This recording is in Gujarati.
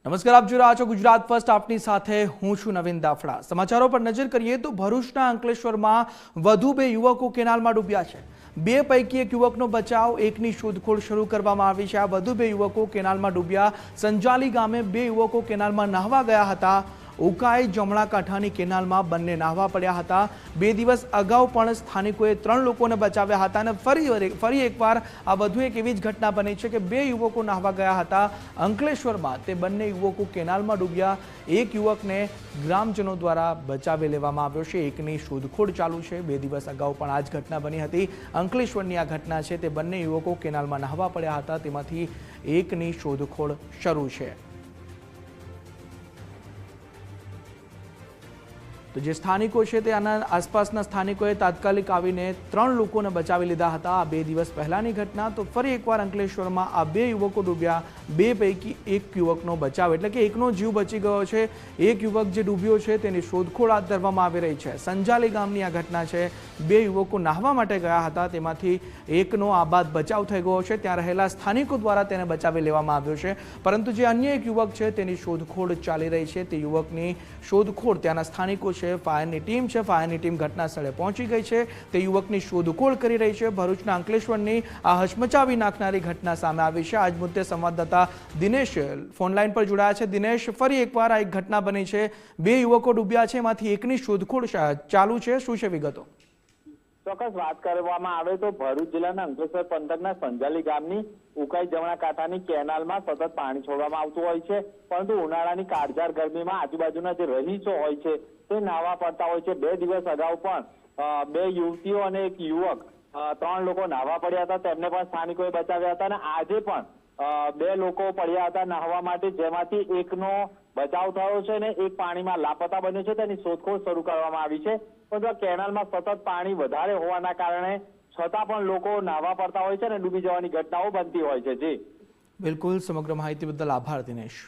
નમસ્કાર, આપ જોઈ રહ્યા છો ગુજરાત ફર્સ્ટ. આપની સાથે હું છું નવીન દાફડા. સમાચારો પર નજર કરીએ તો ભરૂચના અંકલેશ્વરમાં વધુ 2 યુવકો કેનાલમાં ડૂબ્યા છે. 2 પૈકી એક યુવકનો બચાવ, એકની શોધખોળ શરૂ કરવામાં આવી છે. આ વધુ 2 યુવકો કેનાલમાં ડૂબ્યા. સંજાલી ગામે 2 યુવકો કેનાલમાં નહાવા ગયા હતા. ઉકાઈ જમણા કાંઠાની કેનાલમાં બંને નહાવા પડ્યા હતા. 2 દિવસ અગાઉ પણ સ્થાનિકોએ 3 લોકોને બચાવ્યા હતા અને ફરી એકવાર આ વધુ એક એવી જ ઘટના બની છે કે 2 યુવકો નહાવા ગયા હતા અંકલેશ્વરમાં. તે બંને યુવકો કેનાલમાં ડૂબ્યા. એક યુવકને ગ્રામજનો દ્વારા બચાવી લેવામાં આવ્યો છે. એકની શોધખોળ ચાલુ છે. 2 દિવસ અગાઉ પણ આ જ ઘટના બની હતી. અંકલેશ્વરની આ ઘટના છે. તે બંને યુવકો કેનાલમાં નહાવા પડ્યા હતા. તેમાંથી એકની શોધખોળ શરૂ છે. તો જે સ્થાનિકો છે તે આના આસપાસના સ્થાનિકોએ તાત્કાલિક આવીને 3 લોકોને બચાવી લીધા હતા. આ 2 દિવસ પહેલાની ઘટના. તો ફરી એકવાર અંકલેશ્વરમાં આ 2 યુવકો ડૂબ્યા. 2 પૈકી એક યુવકનો બચાવ, એટલે કે એકનો જીવ બચી ગયો છે. એક યુવક જે ડૂબ્યો છે તેની શોધખોળ હાથ ધરવામાં આવી રહી છે. સંજાલી ગામની આ ઘટના છે. 2 યુવકો નાહવા માટે ગયા હતા. તેમાંથી એકનો આ બાદ બચાવ થઈ ગયો છે. ત્યાં રહેલા સ્થાનિકો દ્વારા તેને બચાવી લેવામાં આવ્યો છે. પરંતુ જે અન્ય એક યુવક છે તેની શોધખોળ ચાલી રહી છે. તે યુવકની શોધખોળ ત્યાંના સ્થાનિકો છે, ફાયરની ટીમ છે, ફાયરની ટીમ ઘટના સ્થળે પહોંચી ગઈ છે. તે યુવકની શોધખોળ કરી રહી છે. ભરૂચના અંકલેશ્વરની આ હચમચાવી નાખનારી ઘટના સામે આવી છે. આજ મુદ્દે સંવાદદાતા દિનેશ ફોનલાઈન પર જોડાયા છે. દિનેશ, ફરી એકવાર આ એક ઘટના બની છે. 2 યુવકો ડૂબ્યા છે, એમાંથી એકની શોધખોળ ચાલુ છે. શું છે વિગતો? ચોક્કસ વાત કરવામાં આવે તો ભરૂચ જિલ્લાના અંકલેશ્વર પંથકના સંજાલી ગામની ઉકાઈ જમણા કાંઠાની કેનાલમાં સતત પાણી છોડવામાં આવતું હોય છે. પરંતુ ઉનાળાની કાળઝાળ ગરમીમાં આજુબાજુના જે રહીશો હોય છે તે નાહવા પડતા હોય છે. 2 દિવસ અગાઉ પણ 2 યુવતીઓ અને એક યુવક 3 લોકો નાહવા પડ્યા હતા. તેમને પણ સ્થાનિકોએ બચાવ્યા હતા અને આજે પણ 2 લોકો પડ્યા હતા નાહવા માટે, જેમાંથી એકનો બચાવ થયો છે અને એક પાણીમાં લાપતા બન્યો છે. તેની શોધખોળ શરૂ કરવામાં આવી છે. પરંતુ આ કેનાલમાં સતત પાણી વધારે હોવાના કારણે છતાં પણ લોકો નાહવા પડતા હોય છે અને ડૂબી જવાની ઘટનાઓ બનતી હોય છે. જી બિલકુલ, સમગ્ર માહિતી બદલ આભાર દિનેશ.